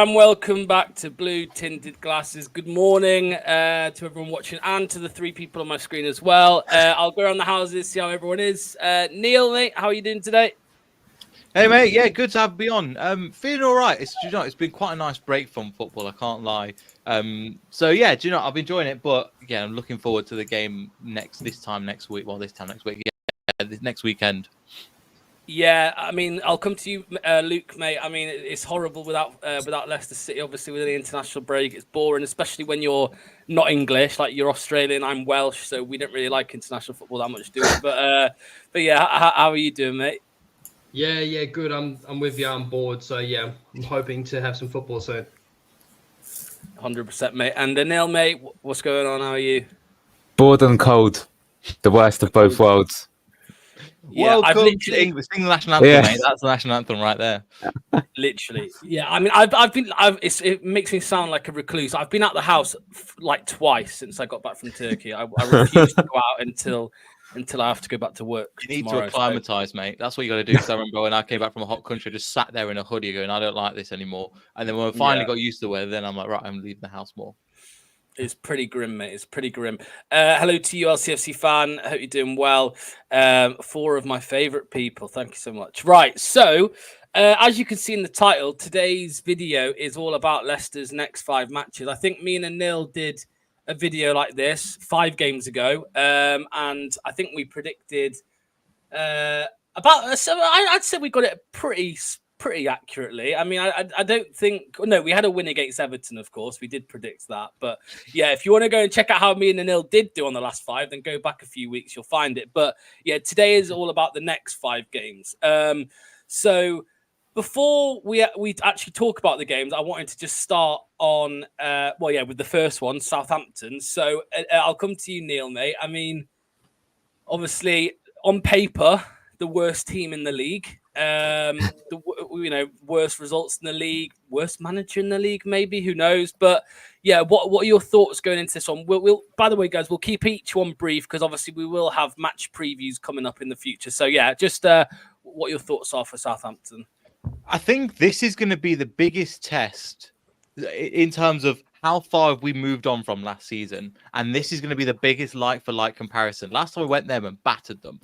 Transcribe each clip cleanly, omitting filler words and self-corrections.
and welcome back to Blue Tinted Glasses. Good morning to everyone watching and to the three people on my screen as well. I'll go around the houses, see how everyone is. Neil, mate, how are you doing today? Hey, mate. Yeah, good to have me on. Feeling all right. It's been quite a nice break from football, I can't lie. So, yeah, I've enjoying it. But, yeah, I'm looking forward to the game this time next week. Yeah, next weekend. Yeah, I mean, I'll come to you, Luke, mate. I mean, it's horrible without Leicester City. Obviously, with the international break, it's boring, especially when you're not English. Like you're Australian, I'm Welsh, so we don't really like international football that much, do we? But yeah, how are you doing, mate? Yeah, good. I'm with you. I'm bored. So yeah, I'm hoping to have some football soon. 100%, mate. And Neil, mate, what's going on? How are you? Bored and cold, the worst of both worlds. Yeah, I've literally sing the national anthem, mate. That's the national anthem right there. Literally, yeah. I mean, it makes me sound like a recluse. I've been out the house like twice since I got back from Turkey. I refuse to go out until I have to go back to work. You need to acclimatise, mate. That's what you got to do. Because I remember when I came back from a hot country, I just sat there in a hoodie going, I don't like this anymore. And then when I finally got used to the weather, then I'm like, right, I'm leaving the house more. It's pretty grim, mate. It's pretty grim. Hello to you, LCFC fan. I hope you're doing well. 4 of my favourite people. Thank you so much. Right, so as you can see in the title, today's video is all about Leicester's next 5 matches. I think me and Anil did a video like this 5 games ago, and I think we predicted I'd say we got it pretty accurately. I mean, I don't think... No, we had a win against Everton, of course. We did predict that. But, yeah, if you want to go and check out how me and Anil did do on the last 5, then go back a few weeks. You'll find it. But, yeah, today is all about the next 5 games. So before we actually talk about the games, I wanted to just start on, with the first one, Southampton. So I'll come to you, Neil, mate. I mean, obviously, on paper, the worst team in the league. Worst results in the league, worst manager in the league, maybe, who knows? But yeah, what are your thoughts going into this one? We'll by the way, guys, we'll keep each one brief because obviously we will have match previews coming up in the future. So yeah, just what your thoughts are for Southampton. I think this is going to be the biggest test in terms of how far have we moved on from last season, and this is going to be the biggest like-for-like comparison. Last time we went there and battered them.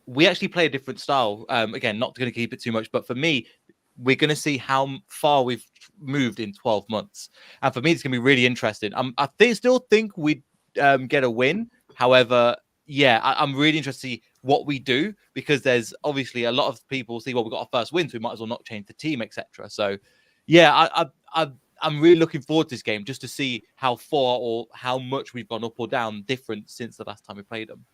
We actually play a different style. Again, not going to keep it too much, but for me, we're going to see how far we've moved in 12 months. And for me, it's going to be really interesting. Still think we'd get a win. However, yeah, I'm really interested to see what we do because there's obviously a lot of people see, well, we've got our first win, so we might as well not change the team, etc. So, yeah, I'm really looking forward to this game just to see how far or how much we've gone up or down different since the last time we played them.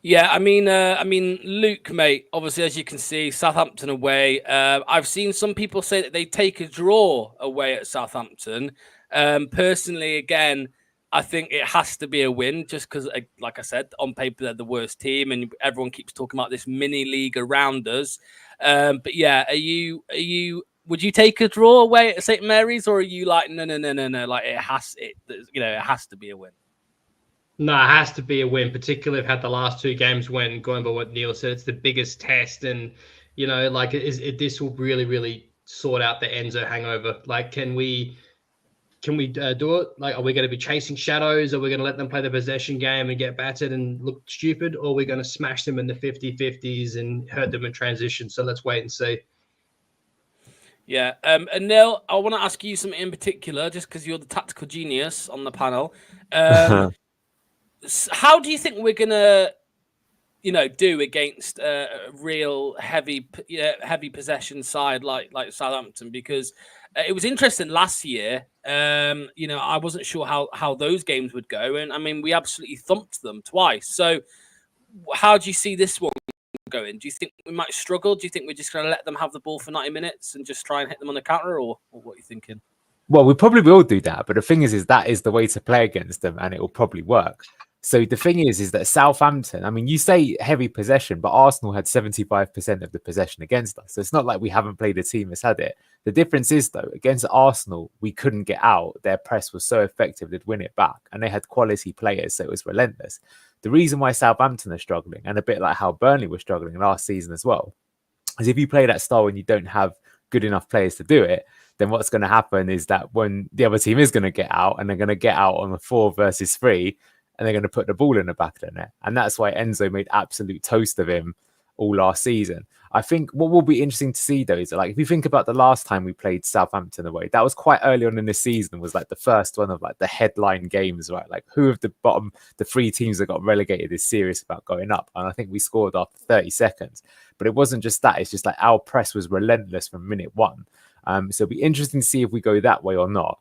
Yeah, I mean, Luke, mate, obviously, as you can see, Southampton away. I've seen some people say that they take a draw away at Southampton. Personally, again, I think it has to be a win just because, like I said, on paper, they're the worst team and everyone keeps talking about this mini league around us. But yeah, would you take a draw away at St. Mary's or are you like, no, like it has to be a win? No, it has to be a win, particularly if had the last 2 games when, going by what Neil said, it's the biggest test. And, this will really, really sort out the Enzo hangover. Like, can we do it? Like, are we going to be chasing shadows? Are we going to let them play the possession game and get battered and look stupid? Or are we going to smash them in the 50-50s and hurt them in transition? So let's wait and see. Yeah. And Neil, I want to ask you something in particular, just because you're the tactical genius on the panel. How do you think we're gonna, do against a real heavy possession side like Southampton? Because it was interesting last year. I wasn't sure how those games would go, and I mean we absolutely thumped them twice. So, how do you see this one going? Do you think we might struggle? Do you think we're just going to let them have the ball for 90 minutes and just try and hit them on the counter, or what are you thinking? Well, we probably will do that, but the thing is that is the way to play against them, and it will probably work. So the thing is that Southampton, I mean, you say heavy possession, but Arsenal had 75% of the possession against us. So it's not like we haven't played a team that's had it. The difference is, though, against Arsenal, we couldn't get out. Their press was so effective, they'd win it back. And they had quality players, so it was relentless. The reason why Southampton are struggling, and a bit like how Burnley was struggling last season as well, is if you play that style and you don't have good enough players to do it, then what's going to happen is that when the other team is going to get out, and they're going to get out on the 4 versus 3, and they're going to put the ball in the back of the net. And that's why Enzo made absolute toast of him all last season. I think what will be interesting to see, though, is like, if you think about the last time we played Southampton away, that was quite early on in the season, was like the first one of like the headline games, right? Like, who of the 3 teams that got relegated is serious about going up? And I think we scored after 30 seconds. But it wasn't just that. It's just like our press was relentless from minute 1. So it'll be interesting to see if we go that way or not.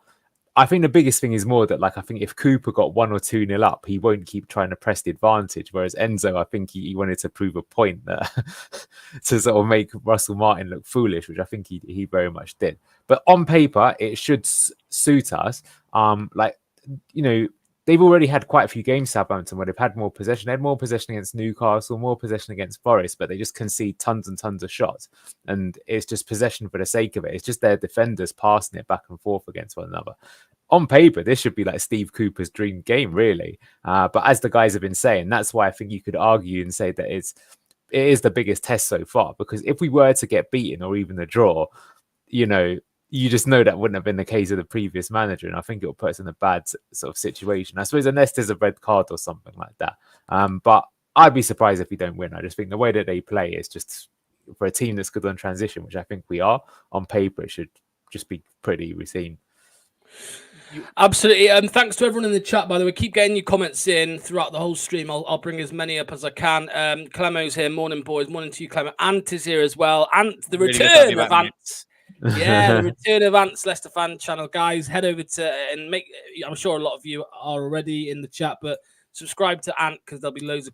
I think the biggest thing is more that, like, I think if Cooper got 1 or 2-0 up, he won't keep trying to press the advantage. Whereas Enzo, I think he wanted to prove a point that to sort of make Russell Martin look foolish, which I think he very much did. But on paper, it should suit us. Like, you know, they've already had quite a few games, Southampton, where they've had more possession. They had more possession against Newcastle, more possession against Forest, but they just concede tons and tons of shots. And it's just possession for the sake of it. It's just their defenders passing it back and forth against one another. On paper, this should be like Steve Cooper's dream game, really. But as the guys have been saying, that's why I think you could argue and say that it is the biggest test so far. Because if we were to get beaten or even a draw, you know, you just know that wouldn't have been the case of the previous manager. And I think it'll put us in a bad sort of situation. I suppose unless there's a red card or something like that. But I'd be surprised if we don't win. I just think the way that they play is just, for a team that's good on transition, which I think we are, on paper, it should just be pretty routine. Absolutely. Thanks to everyone in the chat, by the way. Keep getting your comments in throughout the whole stream. I'll bring as many up as I can. Clemo's here. Morning, boys. Morning to you, Clemo. Ant is here as well. Ant, the return of Ant. Yeah, the return of Ant's Leicester fan channel. Guys, head over to and make, I'm sure a lot of you are already in the chat, but subscribe to Ant because there'll be loads of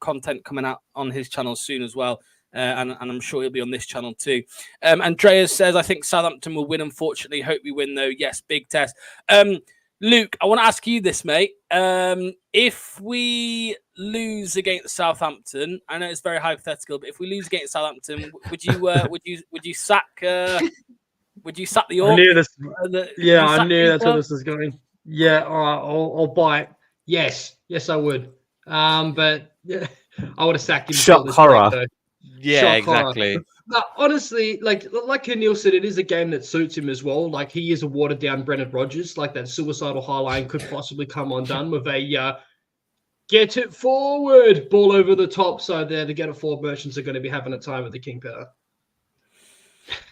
content coming out on his channel soon as well. And I'm sure he'll be on this channel too. Andreas says, I think Southampton will win, unfortunately. Hope we win, though. Yes, big test. Luke, I want to ask you this, mate. If we lose against Southampton, I know it's very hypothetical, but if we lose against Southampton, would you sack the York? I knew this. I knew that's where this was going. Yeah, all right, I'll bite. Yes, I would. But yeah, I would have sacked him. Shock horror. Yeah, exactly. No, honestly, like Neil said, it is a game that suits him as well. Like, he is a watered down Brendan Rodgers. Like, that suicidal high line could possibly come undone with a get it forward ball over the top. So there, the get it forward merchants are going to be having a time at the King Power.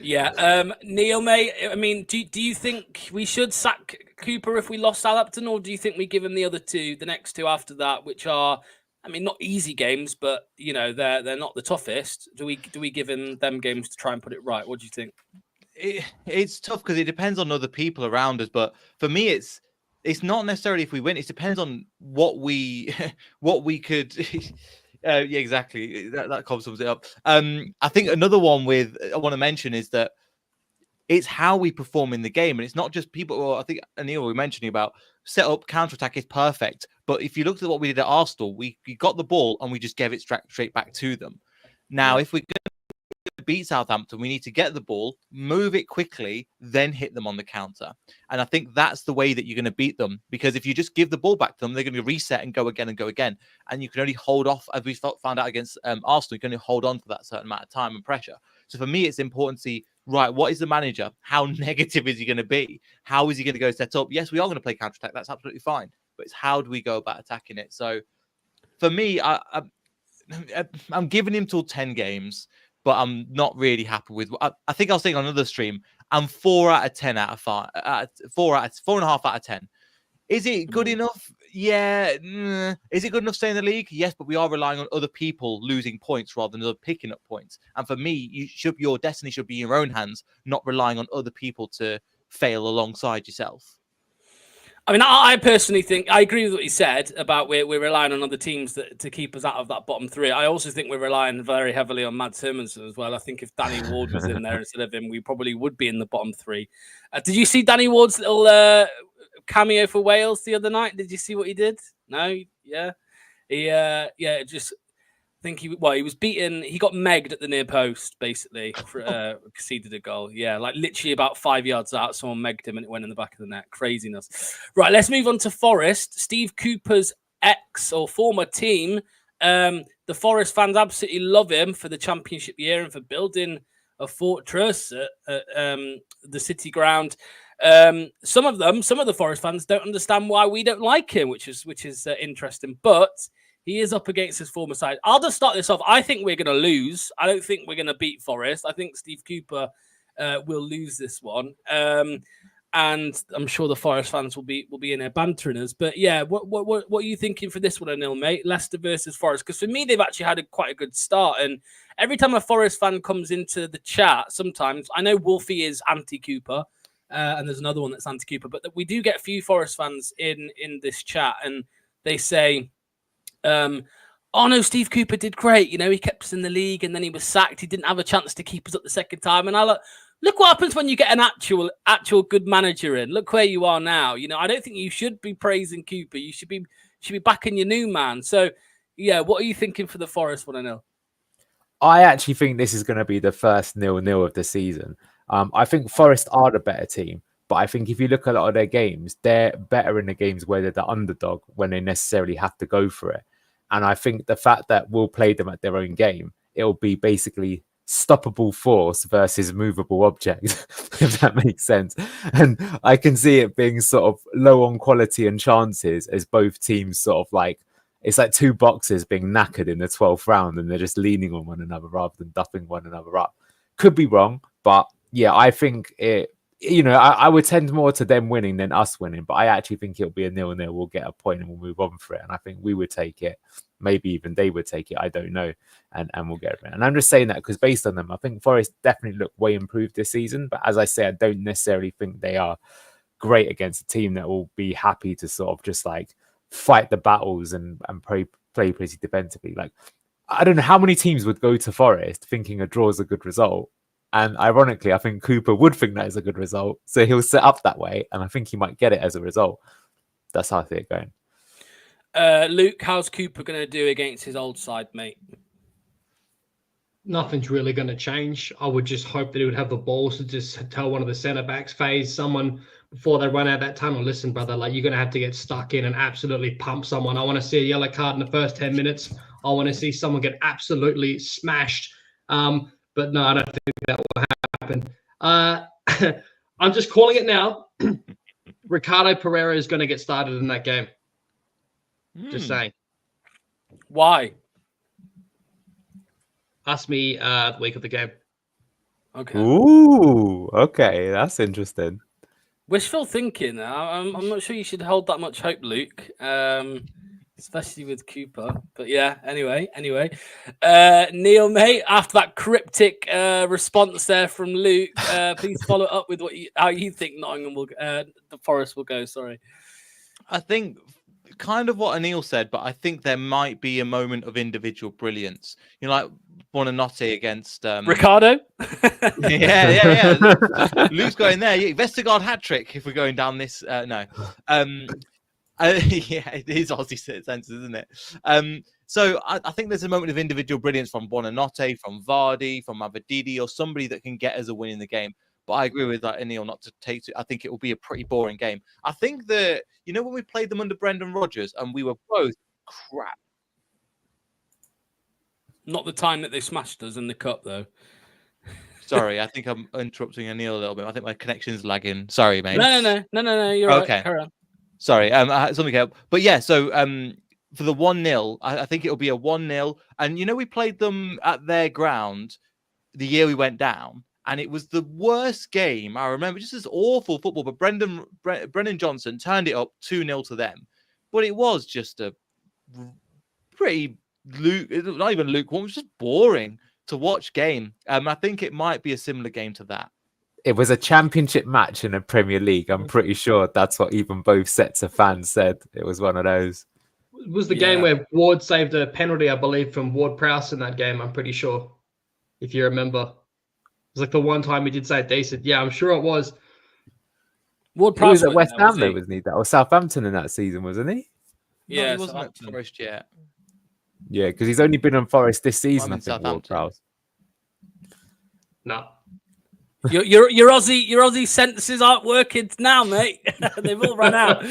Yeah, Neil, mate. I mean, do you think we should sack Cooper if we lost Southampton, or do you think we give him the other two, the next two after that, which are, I mean, not easy games, but you know they're not the toughest. Do we give him them games to try and put it right? What do you think? It's tough because it depends on other people around us. But for me, it's not necessarily if we win. It depends on what we could. Yeah, exactly. That sums it up. I think another one I want to mention is that it's how we perform in the game, and it's not just people. Well, I think Anil were mentioning about set up counter-attack is perfect, but if you looked at what we did at Arsenal, we got the ball and we just gave it straight back to them. Now, if we're going to beat Southampton, we need to get the ball, move it quickly, then hit them on the counter. And I think that's the way that you're going to beat them, because if you just give the ball back to them, they're going to reset and go again and go again. And you can only hold off, as we found out against Arsenal, you can only hold on for that certain amount of time and pressure. So for me, it's important to see, right, what is the manager? How negative is he going to be? How is he going to go set up? Yes, we are going to play counter-attack. That's absolutely fine. But it's how do we go about attacking it? So for me, I'm giving him till 10 games, but I'm not really happy with. I think I was saying on another stream, I'm 4 out of 10 out of 5, 4.5 out of 10. Is it good enough? Yeah. Is it good enough to stay in the league? Yes, but we are relying on other people losing points rather than picking up points. And for me, your destiny should be in your own hands, not relying on other people to fail alongside yourself. I mean, I personally think I agree with what you said about we're relying on other teams to keep us out of that bottom 3. I also think we're relying very heavily on Mads Hermansen as well. I think if Danny Ward was in there instead of him, we probably would be in the bottom 3. Did you see Danny Ward's little cameo for Wales the other night? Did you see what he did? No? Yeah? Just... I think he was beaten. He got megged at the near post, basically, conceded a goal. Yeah, like literally about 5 yards out, someone megged him and it went in the back of the net. Craziness. Right, let's move on to Forest. Steve Cooper's ex or former team. The Forest fans absolutely love him for the championship year and for building fortress at the City ground. Some of the Forest fans don't understand why we don't like him, which is interesting. But he is up against his former side. I'll just start this off. I think we're going to lose. I don't think we're going to beat Forest. I think Steve Cooper will lose this one. And I'm sure the Forest fans will be in there bantering us. But yeah, what are you thinking for this one, Anil, mate? Leicester versus Forest? Because for me, they've actually had quite a good start. And every time a Forest fan comes into the chat, sometimes I know Wolfie is anti-Cooper, and there's another one that's anti-Cooper, but we do get a few Forest fans in this chat, and they say, "Oh no, Steve Cooper did great. You know, he kept us in the league, and then he was sacked. He didn't have a chance to keep us up the second time." And I look what happens when you get an actual good manager in. Look where you are now. You know, I don't think you should be praising Cooper. You should be backing your new man. So, yeah, what are you thinking for the Forest one, Anil? I actually think this is going to be the first 0-0 of the season. I think Forest are the better team, but I think if you look at a lot of their games, they're better in the games where they're the underdog when they necessarily have to go for it. And I think the fact that we'll play them at their own game, it'll be basically stoppable force versus movable object, if that makes sense. And I can see it being sort of low on quality and chances as both teams sort of like, it's like two boxers being knackered in the 12th round and they're just leaning on one another rather than duffing one another up. Could be wrong, but yeah, I think it, you know, I would tend more to them winning than us winning, but I actually think it'll be a 0-0. We'll get a point and we'll move on for it. And I think we would take it. Maybe even they would take it. I don't know. And we'll get it. And I'm just saying that because based on them, I think Forest definitely look way improved this season. But as I say, I don't necessarily think they are great against a team that will be happy to sort of just like fight the battles and play pretty defensively. Like, I don't know how many teams would go to Forest thinking a draw is a good result. And ironically, I think Cooper would think that is a good result. So he'll set up that way. And I think he might get it as a result. That's how I see it going. Luke, how's Cooper going to do against his old side, mate? Nothing's really going to change. I would just hope that he would have the balls to just tell one of the centre backs, phase someone before they run out that tunnel. Listen, brother, like you're going to have to get stuck in and absolutely pump someone. I want to see a yellow card in the first 10 minutes. I want to see someone get absolutely smashed. But no, I don't think that will happen. I'm just calling it now. Ricardo Pereira is going to get started in that game. Just saying. Why? Ask me the week of the game. Okay. Ooh, okay. That's interesting. Wishful thinking. I'm not sure you should hold that much hope, Luke. Especially with Cooper. But yeah, anyway. Neil, mate, after that cryptic response there from Luke, please follow up with how you think Nottingham will the Forest will go, sorry. I think kind of what Anil said, but I think there might be a moment of individual brilliance. You know, like Buonanotte against Ricardo. yeah. Luke's going there. Yeah, Vestergaard hat trick. If we're going down this, no. Yeah, it is Aussie senses, isn't it? So I think there's a moment of individual brilliance from Buonanotte, from Vardy, from Avadidi, or somebody that can get us a win in the game. But I agree with that, Anil, not to take to. I think it will be a pretty boring game. I think that, you know, when we played them under Brendan Rodgers and we were both crap. Not the time that they smashed us in the cup, though. Sorry, I think I'm interrupting Anil a little bit. I think my connection's lagging. Sorry, mate. No. You're okay. Right. Carry on. Sorry, something else. But yeah, so for the 1-0, I think it'll be a 1-0. And, you know, we played them at their ground the year we went down. And it was the worst game I remember. Just this awful football. But Brendan Johnson turned it up 2-0 to them. But it was just a pretty not even lukewarm. It was just boring to watch game. I think it might be a similar game to that. It was a championship match in a Premier League. I'm pretty sure that's what even both sets of fans said. It was one of those. It was the game where Ward saved a penalty, I believe, from Ward Prowse in that game. I'm pretty sure, if you remember. It was like the one time he did say decent. Yeah, I'm sure it was. Ward Prowse was at West Ham, though, wasn't he? Or Southampton in that season, wasn't he? Yeah, he wasn't at Forest yet. Yeah, because he's only been on Forest this season, I think, Ward Prowse. No. Your Aussie sentences aren't working now, mate. They've all run out.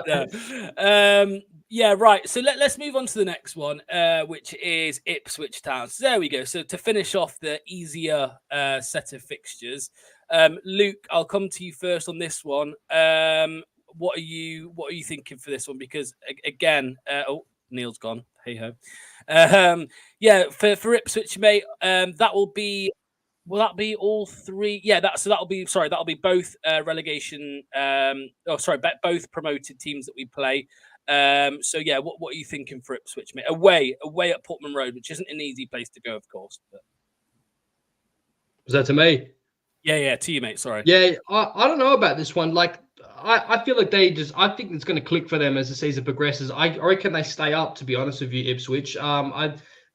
No. Yeah, right. So let's move on to the next one, which is Ipswich Town. So there we go. So to finish off the easier set of fixtures, Luke, I'll come to you first on this one. What are you thinking for this one? Because again, Neil's gone. Hey ho. Yeah, for Ipswich, mate. That will be. Will that be all three? Yeah, that'll be both relegation. Both promoted teams that we play. So yeah, what are you thinking for Ipswich, mate? Away at Portman Road, which isn't an easy place to go, of course. But... Was that to me? Yeah, to you, mate. Sorry. Yeah, I don't know about this one. Like, I feel like I think it's going to click for them as the season progresses. I reckon they stay up, to be honest with you, Ipswich.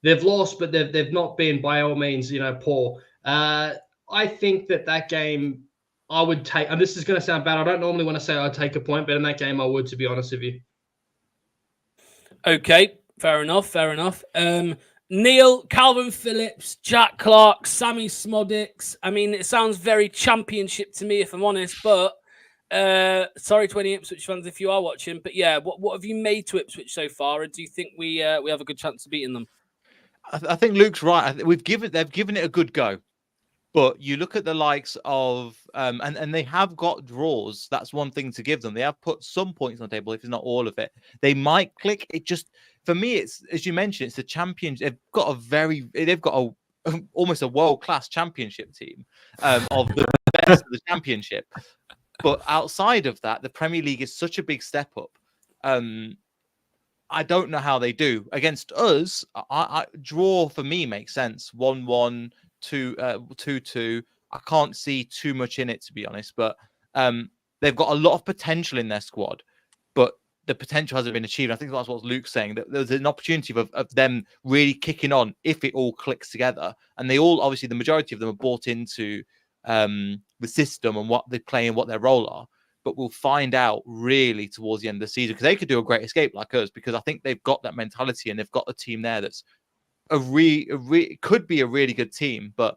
They've lost, but they've not been by all means, poor. I think that game I would take, and this is going to sound bad. I don't normally want to say I'd take a point, but in that game I would, to be honest with you. Okay, fair enough. Neil, Calvin Phillips, Jack Clark, Sammy Smodics. I mean, it sounds very Championship to me, if I'm honest, but sorry to any Ipswich fans if you are watching, but yeah, what have you made to Ipswich so far, and do you think we have a good chance of beating them? I think Luke's right. They've given it a good go. But you look at the likes of, and they have got draws. That's one thing to give them. They have put some points on the table, if it's not all of it. They might click. It just, for me, it's, as you mentioned, it's the champions. They've got almost a world-class championship team of the best of the championship. But outside of that, the Premier League is such a big step up. I don't know how they do against us. I draw for me makes sense. 1-1. 2-2. I can't see too much in it, to be honest, but they've got a lot of potential in their squad, but the potential hasn't been achieved. I think that's what Luke's saying, that there's an opportunity of them really kicking on if it all clicks together. And they all, obviously, the majority of them are bought into the system and what they play and what their role are. But we'll find out really towards the end of the season, because they could do a great escape like us, because I think they've got that mentality and they've got a team there that's could be a really good team, but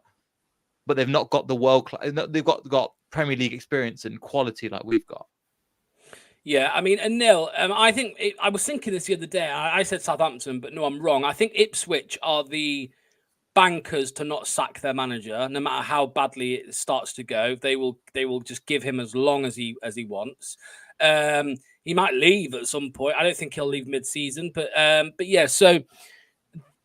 they've not got the world class. They've got Premier League experience and quality like we've got. Yeah, I mean, and Neil, I think I was thinking this the other day. I said Southampton, but no, I'm wrong. I think Ipswich are the bankers to not sack their manager, no matter how badly it starts to go. They will just give him as long as he wants. He might leave at some point. I don't think he'll leave mid-season, but yeah. So.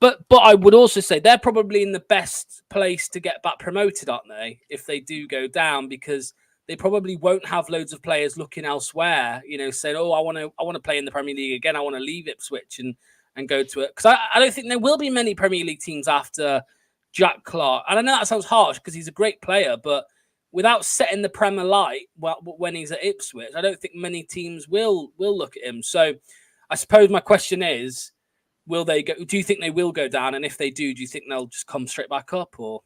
But I would also say they're probably in the best place to get back promoted, aren't they? If they do go down, because they probably won't have loads of players looking elsewhere, saying, "Oh, I want to play in the Premier League again. I want to leave Ipswich and go to it." Because I don't think there will be many Premier League teams after Jack Clark. And I know that sounds harsh because he's a great player, but without setting the Premier light when he's at Ipswich, I don't think many teams will look at him. So I suppose my question is, will they go? Do you think they will go down? And if they do you think they'll just come straight back up? Or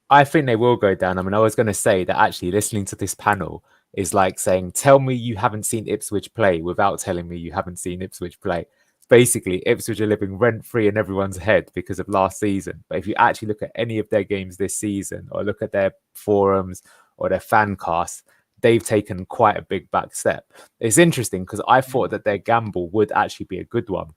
I think they will go down. I mean, I was going to say that actually listening to this panel is like saying, tell me you haven't seen Ipswich play without telling me you haven't seen Ipswich play. Basically, Ipswich are living rent-free in everyone's head because of last season. But if you actually look at any of their games this season, or look at their forums or their fan casts, they've taken quite a big back step. It's interesting because I thought that their gamble would actually be a good one,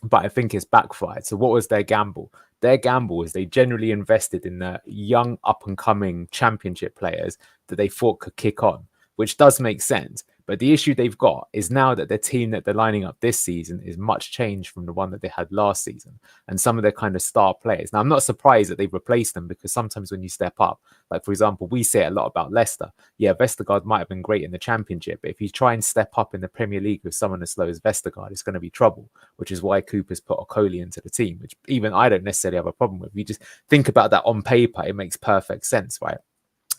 but I think it's backfired. So what was their gamble? Their gamble is they generally invested in the young up-and-coming championship players that they thought could kick on, which does make sense. But the issue they've got is now that the team that they're lining up this season is much changed from the one that they had last season. And some of their kind of star players. Now, I'm not surprised that they've replaced them, because sometimes when you step up, like, for example, we say a lot about Leicester. Yeah, Vestergaard might have been great in the Championship, but if you try and step up in the Premier League with someone as slow as Vestergaard, it's going to be trouble, which is why Cooper's put Okoli into the team, which even I don't necessarily have a problem with. You just think about that on paper, it makes perfect sense, right?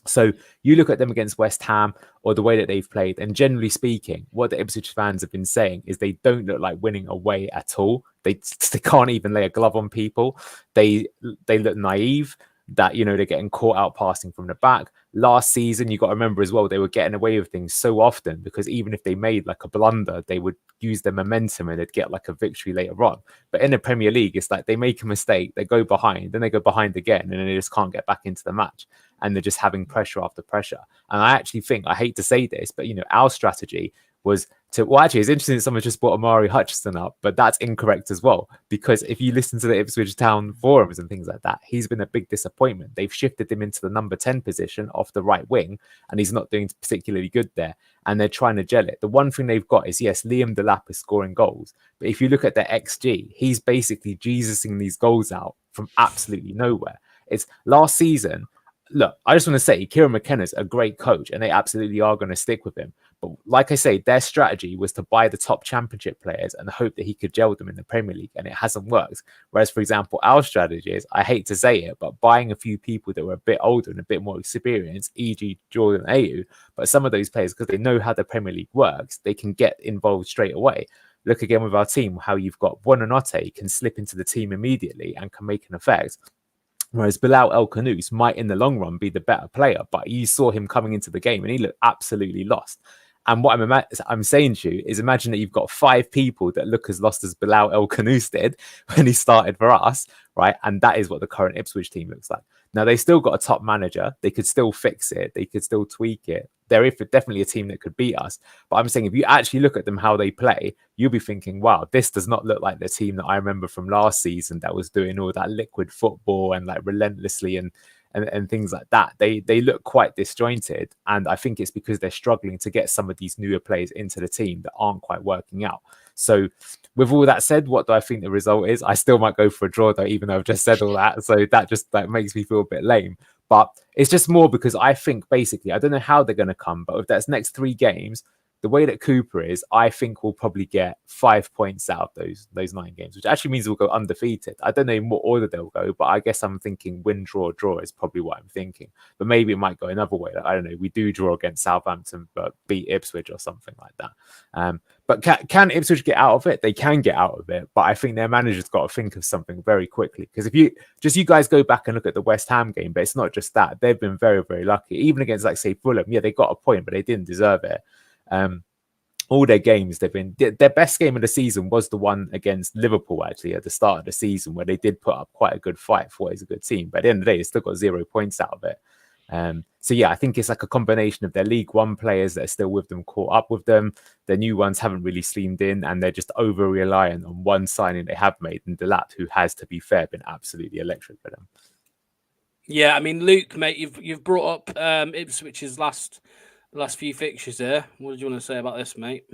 So you look at them against West Ham or the way that they've played, and generally speaking, what the Ipswich fans have been saying is they don't look like winning away at all. They can't even lay a glove on people. They look naive, that, they're getting caught out passing from the back. Last season, you got to remember as well, they were getting away with things so often because even if they made like a blunder, they would use their momentum and they'd get like a victory later on. But in the Premier League, it's like they make a mistake, they go behind, then they go behind again, and then they just can't get back into the match. And they're just having pressure after pressure. And I actually think, I hate to say this, but our strategy was Well, actually, it's interesting that someone just brought Amari Hutchinson up, but that's incorrect as well. Because if you listen to the Ipswich Town forums and things like that, he's been a big disappointment. They've shifted him into the number 10 position off the right wing, and he's not doing particularly good there. And they're trying to gel it. The one thing they've got is, yes, Liam Delap is scoring goals. But if you look at their XG, he's basically Jesusing these goals out from absolutely nowhere. It's last season. Look, I just want to say Kieran McKenna's a great coach and they absolutely are going to stick with him. But like I say, their strategy was to buy the top championship players and hope that he could gel them in the Premier League, and it hasn't worked. Whereas, for example, our strategy is, I hate to say it, but buying a few people that were a bit older and a bit more experienced, e.g. Jordan Ayew, but some of those players, because they know how the Premier League works, they can get involved straight away. Look again with our team, how you've got Buonanotte can slip into the team immediately and can make an effect. Whereas Bilal El Khanous might in the long run be the better player, but you saw him coming into the game and he looked absolutely lost. And what I'm saying to you is, imagine that you've got 5 people that look as lost as Bilal El Khanous did when he started for us, right? And that is what the current Ipswich team looks like. Now, they still got a top manager. They could still fix it. They could still tweak it. They're definitely a team that could beat us. But I'm saying, if you actually look at them, how they play, you'll be thinking, wow, this does not look like the team that I remember from last season that was doing all that liquid football and like relentlessly and things like that. They look quite disjointed. And I think it's because they're struggling to get some of these newer players into the team that aren't quite working out. So with all that said, what do I think the result is? I still might go for a draw though, even though I've just said all that. So that just like makes me feel a bit lame. But it's just more because I think basically, I don't know how they're going to come, but if that's next 3 games, the way that Cooper is, I think we'll probably get 5 points out of those 9 games, which actually means we'll go undefeated. I don't know in what order they'll go, but I guess I'm thinking win, draw is probably what I'm thinking. But maybe it might go another way. Like, I don't know. We do draw against Southampton, but beat Ipswich or something like that. But can Ipswich get out of it? They can get out of it, but I think their manager's got to think of something very quickly. Because if you guys go back and look at the West Ham game, but it's not just that. They've been very, very lucky. Even against, like, say, Fulham, yeah, they got a point, but they didn't deserve it. All their games, their best game of the season was the one against Liverpool, actually, at the start of the season, where they did put up quite a good fight for what is a good team. But at the end of the day, they still got 0 points out of it. So yeah, I think it's like a combination of their League One players that are still with them, caught up with them. The new ones haven't really streamed in, and they're just over reliant on one signing they have made, and Delap, who has, to be fair, been absolutely electric for them. Yeah, I mean, Luke, mate, you've brought up Ipswich's last few fixtures there. What did you want to say about this, mate?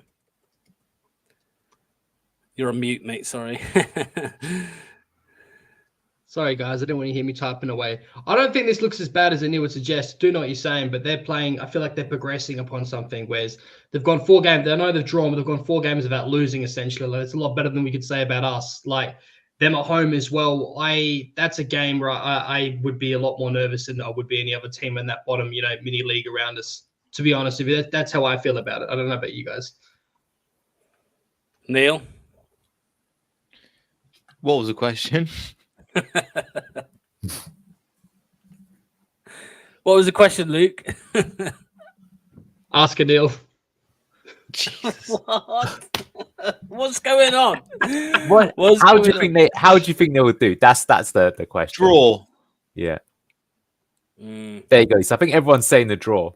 You're on mute, mate. Sorry. Sorry, guys. I didn't want to hear me typing away. I don't think this looks as bad as Anil would suggest. Do know what you're saying, but they're playing. I feel like they're progressing upon something. Whereas they've gone 4 games. I know they've drawn, but they've gone 4 games without losing. Essentially, like, it's a lot better than we could say about us. Like them at home as well. That's a game where I would be a lot more nervous than I would be any other team in that bottom, mini league around us. To be honest with you, that's how I feel about it. I don't know about you guys. Neil? What was the question? What was the question, Luke? Ask Anil. What? What's going on? How do you think they would do? That's the question. Draw. Yeah. There you go. So I think everyone's saying the draw.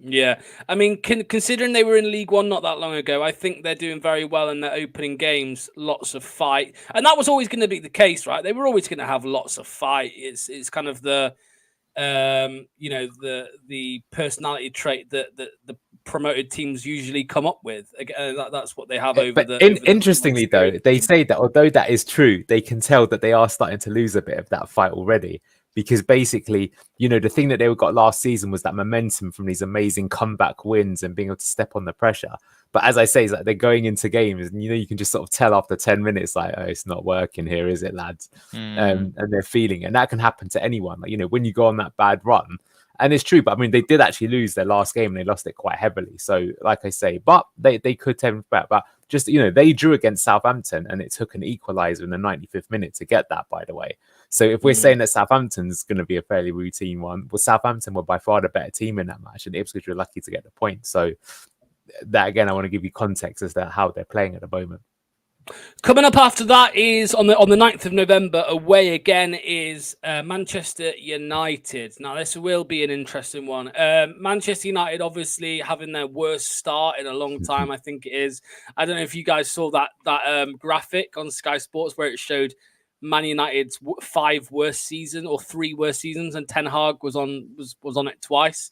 Yeah, I mean, considering they were in League One not that long ago, I think they're doing very well in their opening games. Lots of fight, and that was always going to be the case, right? They were always going to have lots of fight. It's kind of the the personality trait that the promoted teams usually come up with. Again, that's what they have over the. Interestingly, though, they say that although that is true, they can tell that they are starting to lose a bit of that fight already. Because basically, the thing that they got last season was that momentum from these amazing comeback wins and being able to step on the pressure. But as I say, it's like they're going into games and, you can just sort of tell after 10 minutes, like, oh, it's not working here, is it, lads? And they're feeling it. And that can happen to anyone. Like, when you go on that bad run. And it's true, but I mean, they did actually lose their last game and they lost it quite heavily. So, like I say, but they could take back. But just, they drew against Southampton and it took an equaliser in the 95th minute to get that, by the way. So if we're saying that Southampton's going to be a fairly routine one, well, Southampton were by far the better team in that match and Ipswich were lucky to get the point. So that, again, I want to give you context as to how they're playing at the moment. Coming up after that is on the 9th of November, away again is Manchester United. Now, this will be an interesting one. Manchester United obviously having their worst start in a long time, I think it is. I don't know if you guys saw that graphic on Sky Sports where it showed Man United's 5 worst season or 3 worst seasons, and Ten Hag was on it twice,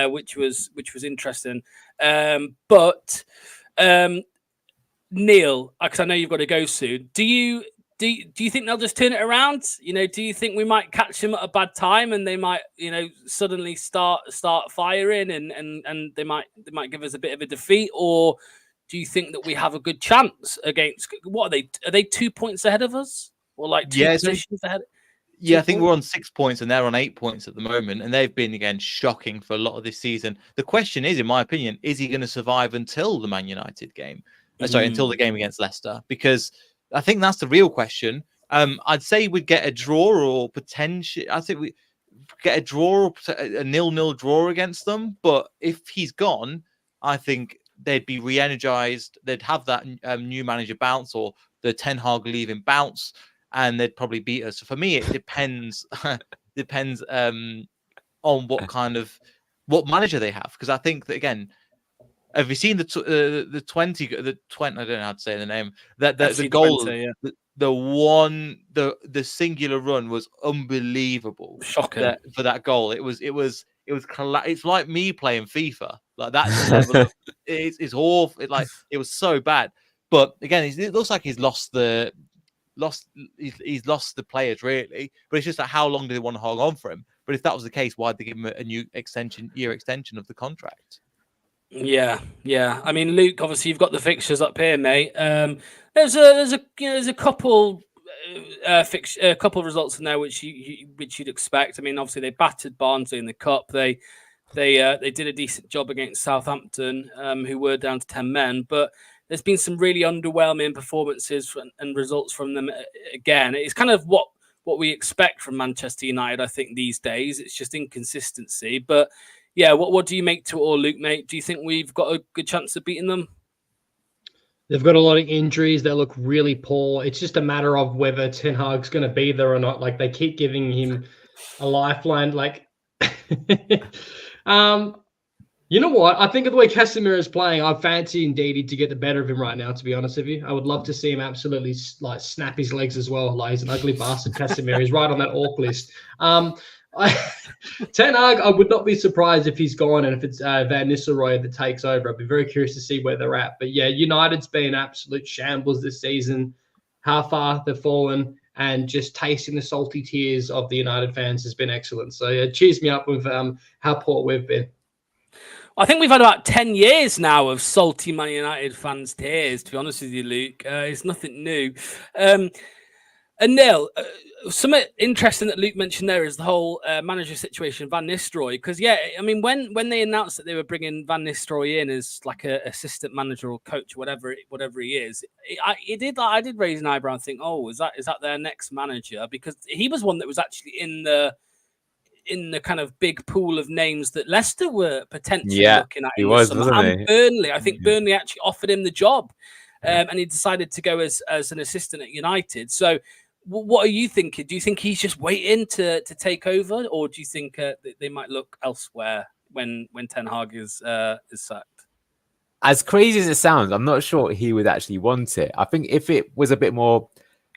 which was interesting. Neil, because I know you've got to go soon. Do you think they'll just turn it around? You know, do you think we might catch them at a bad time and they might, you know, suddenly start firing and they might give us a bit of a defeat, or do you think that we have a good chance against? What are they? Are they 2 points ahead of us, or like two positions ahead? Yeah, I think we're on 6 points and they're on 8 points at the moment, and they've been again shocking for a lot of this season. The question is, in my opinion, is he going to survive until the Man United game? Until the game against Leicester, because I think that's the real question. I'd say we'd get a draw or potentially. I think we get a draw, a 0-0 draw against them. But if he's gone, I think they'd be re-energized. They'd have that new manager bounce or the Ten Hag leaving bounce, and they'd probably beat us. So for me, it depends. Depends on what manager they have, because I think that again. Have you seen the 20? I don't know how to say the name. The goal, 20, yeah. the singular run was unbelievable. Shocking for that goal. It's like me playing FIFA. Like that's the level. It's awful. It was so bad. But again, it looks like he's lost the players really. But it's just like how long do they want to hold on for him? But if that was the case, why'd they give him a new year extension of the contract? Yeah. I mean, Luke, obviously you've got the fixtures up here, mate. There's a couple couple of results in there which you'd expect. I mean, obviously they battered Barnsley in the cup. They did a decent job against Southampton, who were down to 10 men, but there's been some really underwhelming performances and results from them again. It's kind of what we expect from Manchester United, I think, these days. It's just inconsistency, but. Yeah, what do you make to it all, Luke, mate? Do you think we've got a good chance of beating them? They've got a lot of injuries. They look really poor. It's just a matter of whether Ten Hag's going to be there or not. Like, they keep giving him a lifeline. Like, you know what? I think of the way Casemiro is playing, I fancy Ndidi to get the better of him right now, to be honest with you. I would love to see him absolutely snap his legs as well. Like, he's an ugly bastard, Casemiro. He's right on that AWK list. Ten Hag, I would not be surprised if he's gone and if it's Van Nistelrooy that takes over. I'd be very curious to see where they're at. But yeah, United's been absolute shambles this season. How far they've fallen, and just tasting the salty tears of the United fans has been excellent. So yeah, cheers me up with how poor we've been. I think we've had about 10 years now of salty Man United fans' tears, to be honest with you, Luke. It's nothing new. And Neil, something interesting that Luke mentioned there is the whole manager situation, Van Nistelrooy. Because yeah, I mean, when they announced that they were bringing Van Nistelrooy in as like a assistant manager or coach, whatever he is, I did raise an eyebrow and think, oh, is that their next manager? Because he was one that was actually in the kind of big pool of names that Leicester were potentially looking at. He was, wasn't he? Burnley, I think Burnley actually offered him the job, and he decided to go as an assistant at United. So. What are you thinking? Do you think he's just waiting to take over, or do you think they might look elsewhere when Ten Hag is sacked? As crazy as it sounds, I'm not sure he would actually want it. I think if it was a bit more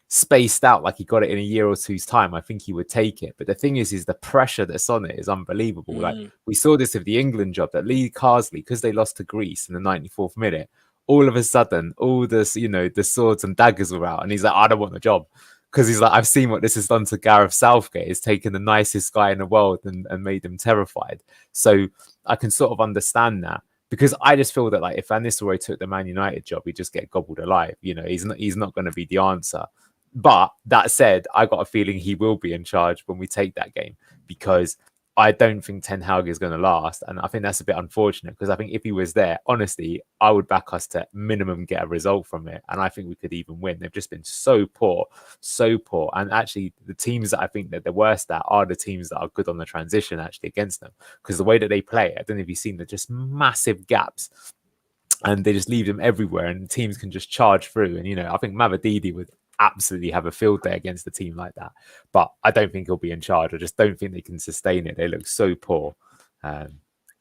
spaced out, like he got it in a year or two's time, I think he would take it. But the thing is the pressure that's on it is unbelievable. Like we saw this with the England job, that Lee Carsley, because they lost to Greece in the 94th minute, all of a sudden, all this, the swords and daggers were out, and he's like, I don't want the job. Because he's like, I've seen what this has done to Gareth Southgate. It's taken the nicest guy in the world and made him terrified. So I can sort of understand that, because I just feel that like if Van Nistelrooy took the Man United job, he'd just get gobbled alive. He's not going to be the answer. But that said, I got a feeling he will be in charge when we take that game, because I don't think Ten Hag is going to last. And I think that's a bit unfortunate, because I think if he was there, honestly, I would back us to minimum get a result from it. And I think we could even win. They've just been so poor. And actually, the teams that I think that they're worst at are the teams that are good on the transition actually against them. Because the way that they play, I don't know if you've seen, they're just massive gaps and they just leave them everywhere, and teams can just charge through. And I think Mavididi would absolutely have a field day against a team like that, but I don't think he'll be in charge. I just don't think they can sustain it. They look so poor. So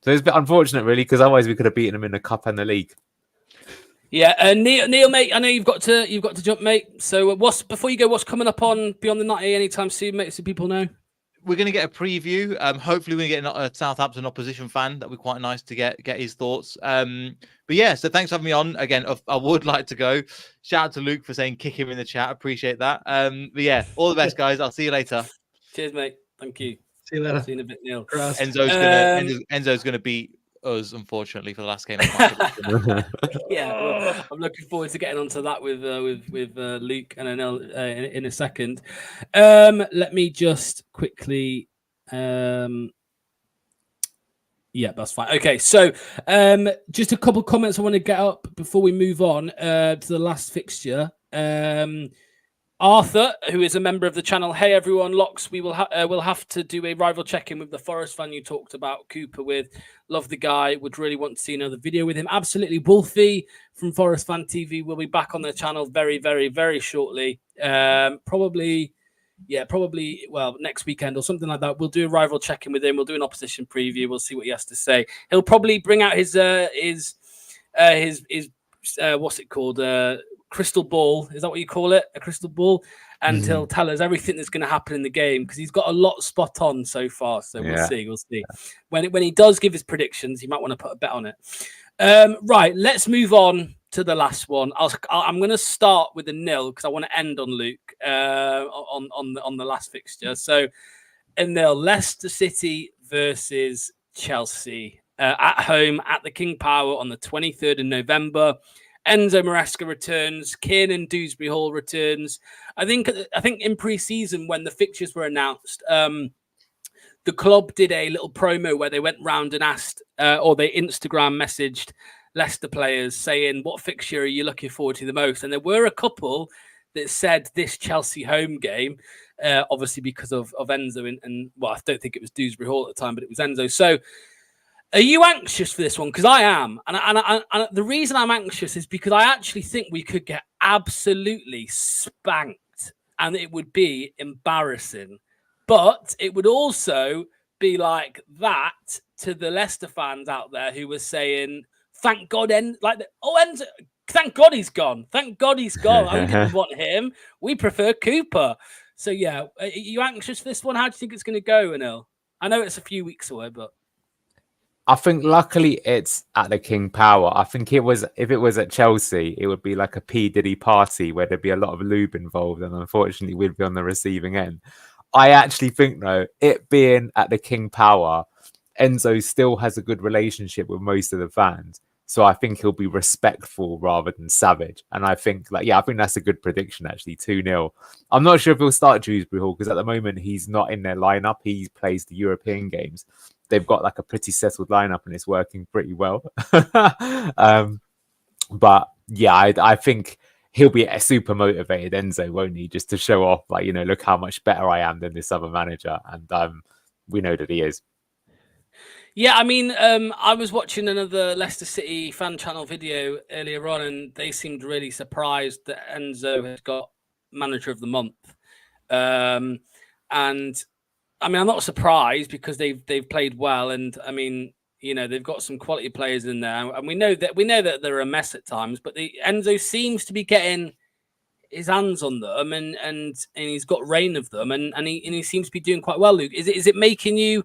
it's a bit unfortunate, really, because otherwise we could have beaten them in the cup and the league. Yeah, Neil, mate. I know you've got to jump, mate. So, before you go? What's coming up on Beyond the 90 anytime soon, mate? So people know. We're going to get a preview. Hopefully, we're going to get a Southampton opposition fan. That'd be quite nice to get his thoughts. But yeah, so thanks for having me on again. I would like to go. Shout out to Luke for saying kick him in the chat. Appreciate that. But yeah, all the best, guys. I'll see you later. Cheers, mate. Thank you. See you later. See you in a bit, Neil. Enzo's gonna beat us, unfortunately, for the last game. Yeah, well, I'm looking forward to getting onto that with Luke and Anil in a second. Let me just quickly. Yeah, that's fine. Okay, so just a couple of comments I want to get up before we move on to the last fixture. Arthur, who is a member of the channel, hey everyone, Locks, we will we'll have to do a rival check-in with the Forest fan you talked about, Cooper, with. Love the guy, would really want to see another video with him. Absolutely. Wolfie from Forest Fan TV will be back on the channel very, very, very shortly. Probably, well, next weekend or something like that. We'll do a rival check-in with him. We'll do an opposition preview. We'll see what he has to say. He'll probably bring out his what's it called? Crystal ball. Is that what you call it? A crystal ball? And he'll tell us everything that's going to happen in the game because he's got a lot spot on so far. So we'll see. When he does give his predictions, you might want to put a bet on it. Right, let's move on to the last one. I'm going to start with a nil because I want to end on Luke on the last fixture. So a nil, Leicester City versus Chelsea at home at the King Power on the 23rd of November. Enzo Maresca returns. Kiernan Dewsbury Hall returns. I think in pre-season when the fixtures were announced, the club did a little promo where they went round and asked, or they Instagram messaged Leicester players saying, "What fixture are you looking forward to the most?" And there were a couple that said this Chelsea home game, obviously because of Enzo and well, I don't think it was Dewsbury Hall at the time, but it was Enzo. So. Are you anxious for this one? Because I am. And the reason I'm anxious is because I actually think we could get absolutely spanked and it would be embarrassing. But it would also be like that to the Leicester fans out there who were saying, thank God, Enzo, thank God he's gone. Thank God he's gone. I didn't want him. We prefer Cooper. So, yeah, are you anxious for this one? How do you think it's going to go, Anil? I know it's a few weeks away, but... I think luckily it's at the King Power. I think if it was at Chelsea, it would be like a P. Diddy party where there'd be a lot of lube involved, and unfortunately we'd be on the receiving end. I actually think, though, it being at the King Power, Enzo still has a good relationship with most of the fans. So I think he'll be respectful rather than savage. And I think, I think that's a good prediction, actually, 2-0. I'm not sure if he'll start Dewsbury Hall because at the moment he's not in their lineup. He plays the European games. They've got like a pretty settled lineup and it's working pretty well. But yeah, I think he'll be a super motivated Enzo, won't he? Just to show off, look how much better I am than this other manager. And we know that he is. Yeah, I mean, I was watching another Leicester City fan channel video earlier on, and they seemed really surprised that Enzo has got manager of the month. And I mean, I'm not surprised because they've played well, and I mean, they've got some quality players in there, and we know that they're a mess at times. But Enzo seems to be getting his hands on them, and he's got reign of them, and he seems to be doing quite well. Luke, is it making you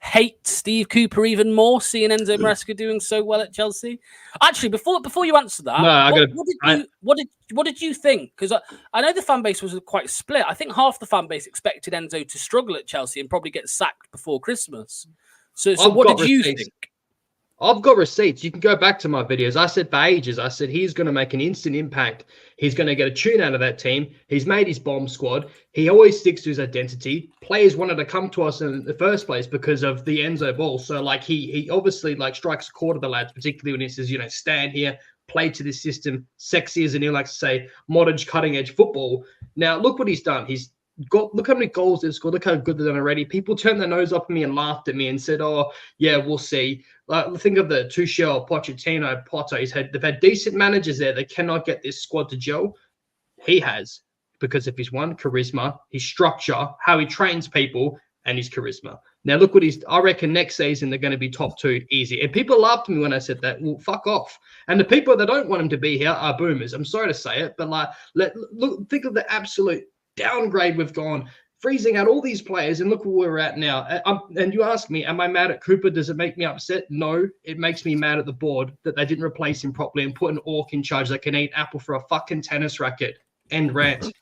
hate Steve Cooper even more, seeing Enzo Maresca doing so well at Chelsea? Actually, before you answer that, what did you think? Because I know the fan base was quite split. I think half the fan base expected Enzo to struggle at Chelsea and probably get sacked before Christmas. So what did you think? I've got receipts. You can go back to my videos. I said for ages, he's going to make an instant impact. He's going to get a tune out of that team. He's made his bomb squad. He always sticks to his identity. Players wanted to come to us in the first place because of the Enzo ball. So he obviously strikes a chord of the lads, particularly when he says, stand here, play to this system, sexy as Anil likes to say, modern cutting edge football. Now look what he's done. He's look how many goals they've scored. Look how good they've done already. People turned their nose up at me and laughed at me and said, "Oh, yeah, we'll see." Think of the Tuchel, Pochettino, Potter. They've had decent managers there. They cannot get this squad to gel. He has, because of his charisma, his structure, how he trains people, and his charisma. Now look what I reckon next season they're going to be top 2 easy. And people laughed at me when I said that. Well, fuck off. And the people that don't want him to be here are boomers. I'm sorry to say it, but think of the absolute downgrade we've gone, freezing out all these players, and look where we're at now. And you ask me, am I mad at Cooper? Does it make me upset? No, it makes me mad at the board that they didn't replace him properly and put an orc in charge that can eat apple for a fucking tennis racket. End rant.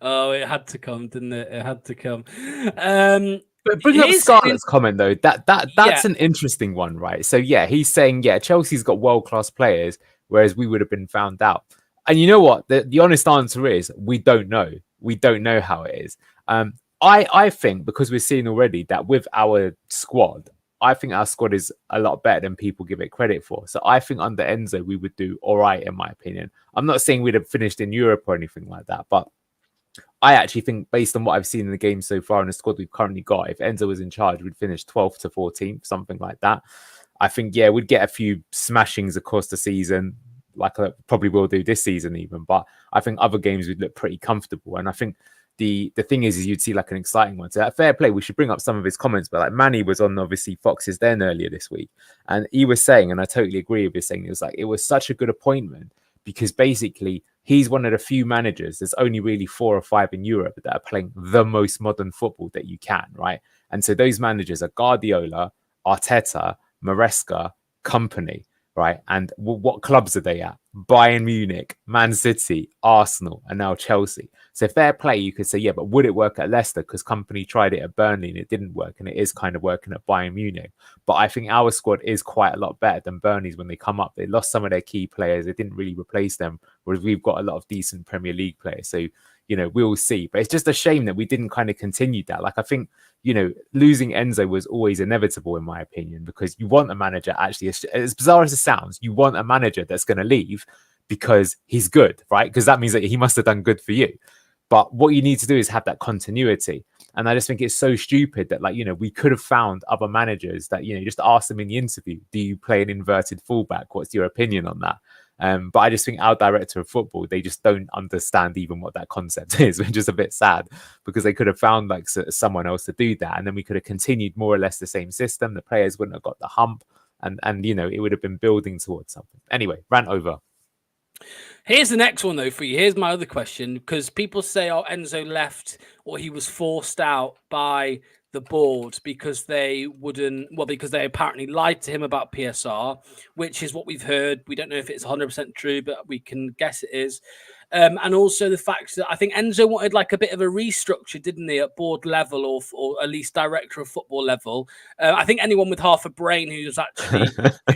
Oh, it had to come, didn't it? It had to come. But bring up Scarlett's comment though. That's an interesting one, right? So yeah, he's saying Chelsea's got world-class players, whereas we would have been found out. And you know what? The honest answer is we don't know. We don't know how it is. I think because we're seeing already that with our squad, I think our squad is a lot better than people give it credit for. So I think under Enzo we would do all right, in my opinion. I'm not saying we'd have finished in Europe or anything like that, but I actually think based on what I've seen in the game so far and the squad we've currently got, if Enzo was in charge, we'd finish 12th to 14th, something like that. I think, we'd get a few smashings across the season, like I probably will do this season even, but I think other games would look pretty comfortable. And I think the thing is you'd see like an exciting one. So at Fair Play, we should bring up some of his comments, but like Manny was on obviously Fox's Den earlier this week, and he was saying, and I totally agree with his saying, it was like, it was such a good appointment because basically he's one of the few managers, there's only really 4 or 5 in Europe that are playing the most modern football that you can, right? And so those managers are Guardiola, Arteta, Maresca, Company, right? And what clubs are they at? Bayern Munich, Man City, Arsenal, and now Chelsea. So Fair Play, you could say, but would it work at Leicester? Because Company tried it at Burnley and it didn't work, and it is kind of working at Bayern Munich. But I think our squad is quite a lot better than Burnley's when they come up. They lost some of their key players. They didn't really replace them, whereas we've got a lot of decent Premier League players. So, we'll see. But it's just a shame that we didn't kind of continue that. Like, I think, losing Enzo was always inevitable, in my opinion, because you want a manager, actually, as bizarre as it sounds, you want a manager that's going to leave because he's good, right? Because that means that he must have done good for you. But what you need to do is have that continuity. And I just think it's so stupid that, we could have found other managers that, just ask them in the interview, do you play an inverted fullback? What's your opinion on that? But I just think our director of football, they just don't understand even what that concept is, which is a bit sad because they could have found someone else to do that. And then we could have continued more or less the same system. The players wouldn't have got the hump and it would have been building towards something. Anyway, rant over. Here's the next one, though, for you. Here's my other question, because people say, Enzo left or he was forced out by the board because they apparently lied to him about PSR, which is what we've heard. We don't know if it's 100% true, but we can guess it is. And also the fact that I think Enzo wanted like a bit of a restructure, didn't he, at board level or at least director of football level. I think anyone with half a brain who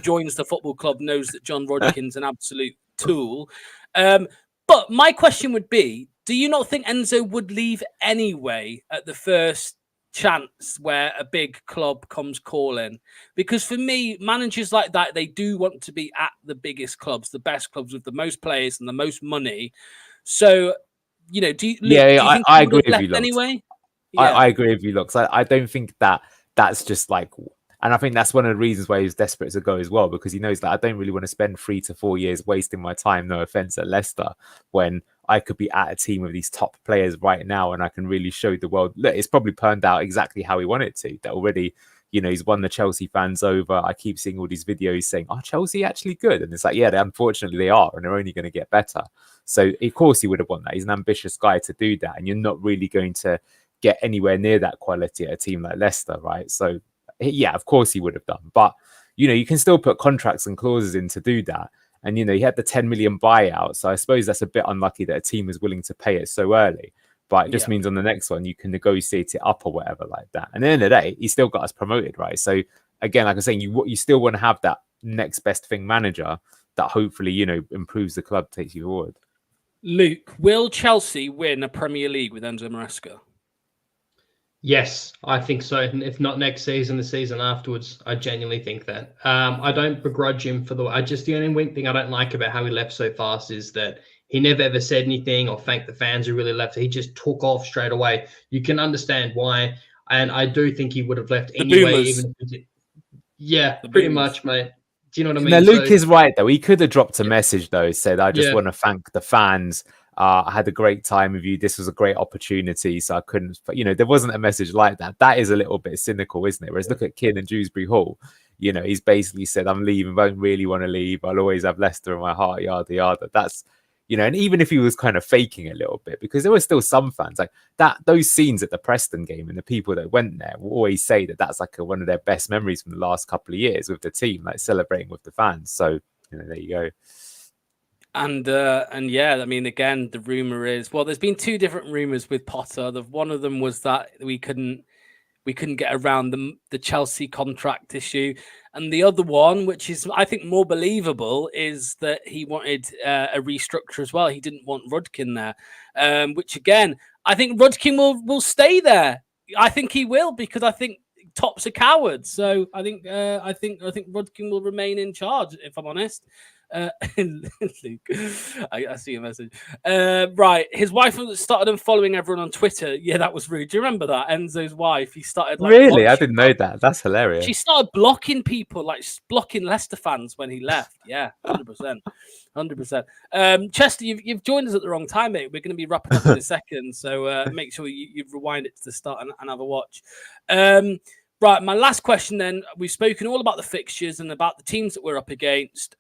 joins the football club knows that John Rodkin's an absolute tool. But my question would be, do you not think Enzo would leave anyway at the first chance where a big club comes calling? Because for me, managers like that, they do want to be at the biggest clubs, the best clubs with the most players and the most money. So, do you think I agree with you, anyway? I agree with you, Lux. I don't think that's just like, and I think that's one of the reasons why he's desperate to go as well, because he knows that I don't really want to spend 3 to 4 years wasting my time, no offense, at Leicester, when I could be at a team of these top players right now and I can really show the world, look, it's probably turned out exactly how he wanted to. That already, he's won the Chelsea fans over. I keep seeing all these videos saying, are Chelsea actually good? And it's like, unfortunately they are, and they're only going to get better. So of course he would have won that. He's an ambitious guy to do that. And you're not really going to get anywhere near that quality at a team like Leicester, right? So of course he would have done. But, you can still put contracts and clauses in to do that. And, he had the 10 million buyout. So I suppose that's a bit unlucky that a team is willing to pay it so early. But it just means on the next one, you can negotiate it up or whatever like that. And at the end of the day, he still got us promoted, right? So again, like I was saying, you still want to have that next best thing manager that hopefully, improves the club, takes you forward. Luke, will Chelsea win a Premier League with Enzo Maresca? Yes, I think so. If not next season, the season afterwards, I genuinely think that. I don't begrudge him for the only thing I don't like about how he left so fast is that He never ever said anything or thanked the fans who really left. He just took off straight away. You can understand why. And I do think he would have left anyway, boomers. even if he did. Yeah, The pretty boomers. much, mate. Do you know what I Now, mean? Luke So- is right, though. He could have dropped a message, though, said, I just Yeah. want to thank the fans. I had a great time with you. This was a great opportunity. So I couldn't, but, you know, there wasn't a message like that. That is a little bit cynical, isn't it? Whereas look at Keane and Dewsbury Hall. You know, he's basically said, I'm leaving, won't really want to leave. I'll always have Leicester in my heart, yada, yada. That's, you know, and even if he was kind of faking a little bit, because there were still some fans like that, those scenes at the Preston game and the people that went there will always say that that's like one of their best memories from the last couple of years with the team, like celebrating with the fans. So, you know, there you go. And yeah, I mean, again, the rumor is, well, there's been two different rumors with Potter. One of them was that we couldn't get around the Chelsea contract issue, and the other one, which is I think more believable, is that he wanted a restructure as well. He didn't want Rudkin there, which again, I think Rudkin will stay there. I think he will, because I think Top's a coward. So I think Rudkin will remain in charge, if I'm honest. Luke, I see your message. Right, his wife started unfollowing everyone on Twitter. Yeah, that was rude. Do you remember that? Enzo's wife. He started Really, I didn't know that. That's hilarious. She started blocking people, like blocking Leicester fans when he left. Yeah, 100%, 100%. Chester, you've joined us at the wrong time, mate. We're going to be wrapping up in a second, so make sure you rewind it to the start and have a watch. Right, my last question then. We've spoken all about the fixtures and about the teams that we're up against.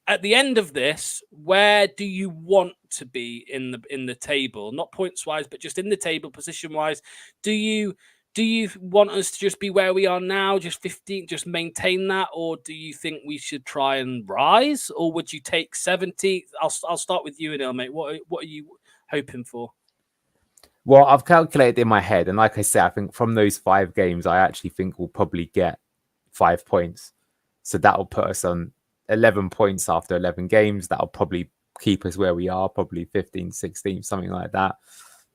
At the end of this, where do you want to be in the table? Not points wise, but just in the table, position wise. Do you want us to just be where we are now, just 15th, just maintain that, or do you think we should try and rise, or would you take 17th? I'll start with you, Anil, mate. What are you hoping for? Well, I've calculated in my head, and like I said, I think from those 5 games, I actually think we'll probably get 5 points. So that will put us on 11 points after 11 games. That'll probably keep us where we are, probably 15, 16, something like that.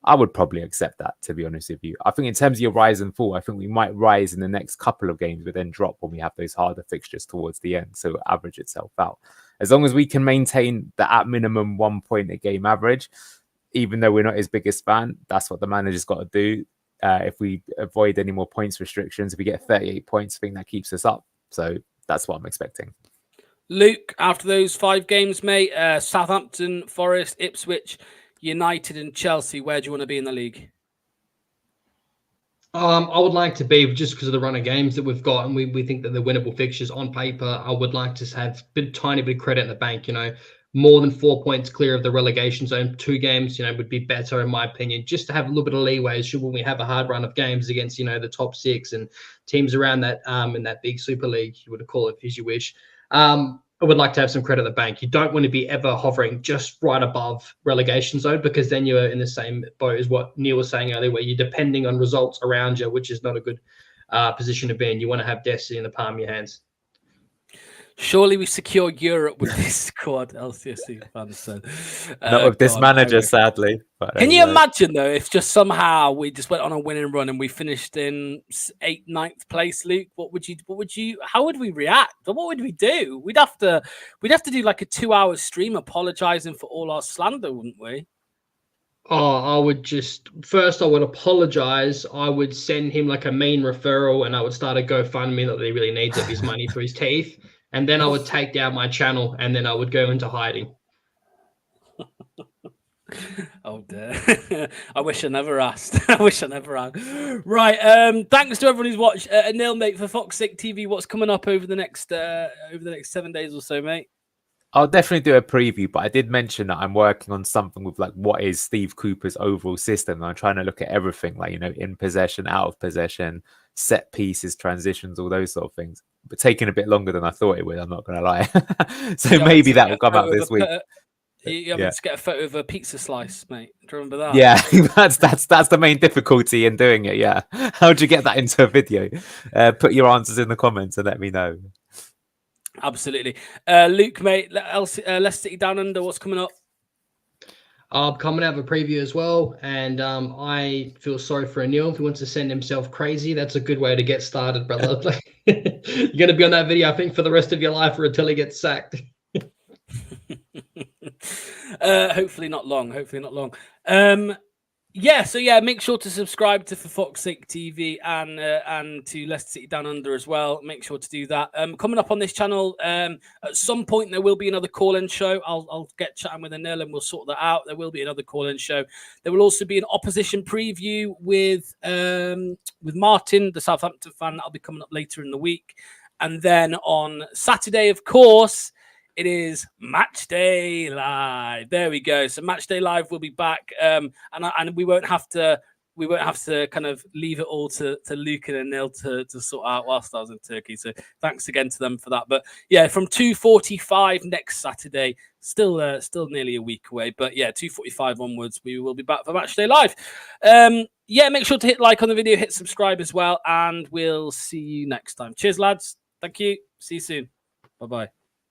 I would probably accept that, to be honest with you. I think in terms of your rise and fall, I think we might rise in the next couple of games, but then drop when we have those harder fixtures towards the end. So it'll average itself out. As long as we can maintain the at minimum 1 point a game average, even though we're not his biggest fan, that's what the manager's got to do. If we avoid any more points restrictions, if we get 38 points, I think that keeps us up. So that's what I'm expecting. Luke, after those 5 games, mate, Southampton, Forest, Ipswich, United and Chelsea, where do you want to be in the league? I would like to be, just because of the run of games that we've got, and we think that the winnable fixtures on paper, I would like to have a tiny bit of credit in the bank, you know, more than 4 points clear of the relegation zone. 2 games, you know, would be better in my opinion, just to have a little bit of leeway should when we have a hard run of games against, you know, the top 6 and teams around that in that big Super League, you would call it as you wish. I would like to have some credit at the bank. You don't want to be ever hovering just right above relegation zone, because then you're in the same boat as what Neil was saying earlier, where you're depending on results around you, which is not a good position to be in. You want to have destiny in the palm of your hands. Surely we secure Europe with this squad, LCFC fans. So, not with this manager, sadly. But can you imagine though, if just somehow we just went on a winning run and we finished in 8th, 9th place, Luke? How would we react? Or what would we do? We'd have to do like a 2-hour stream apologizing for all our slander, wouldn't we? Oh, I would apologize. I would send him like a mean referral, and I would start a GoFundMe, not that he really needs it, his money for his teeth. And then I would take down my channel, and then I would go into hiding. Oh dear. I wish I never asked. Right. Thanks to everyone who's watched. Neil, mate, for Fox 6 TV, what's coming up over the next 7 days or so, mate? I'll definitely do a preview, but I did mention that I'm working on something with like what is Steve Cooper's overall system. I'm trying to look at everything, like, you know, in possession, out of possession, set pieces, transitions, all those sort of things. But taking a bit longer than I thought it would, I'm not going to lie. So maybe that will come out this week. You having to get a photo of a pizza slice, mate. Do you remember that? Yeah, that's the main difficulty in doing it. Yeah, how'd you get that into a video? Put your answers in the comments and let me know. Absolutely. Luke, mate, Leicester City Down Under, what's coming up? I'm coming out of a preview as well, and I feel sorry for Anil. If he wants to send himself crazy, that's a good way to get started, brother. You're going to be on that video, I think, for the rest of your life or until he gets sacked. Hopefully not long. Hopefully not long. So make sure to subscribe to For Fuck's Sake TV and to Leicester City Down Under as well. Make sure to do that. Coming up on this channel, at some point there will be another call-in show. I'll get chatting with Anil and we'll sort that out. There will be another call-in show. There will also be an opposition preview with Martin, the Southampton fan. That'll be coming up later in the week. And then on Saturday, of course, it is Match Day Live. There we go. So Match Day Live will be back, and we won't have to kind of leave it all to Luke and Anil to sort out whilst I was in Turkey. So thanks again to them for that. But yeah, from 2:45 next Saturday, still nearly a week away. But yeah, 2:45 onwards, we will be back for Match Day Live. Make sure to hit like on the video, hit subscribe as well, and we'll see you next time. Cheers, lads. Thank you. See you soon. Bye-bye.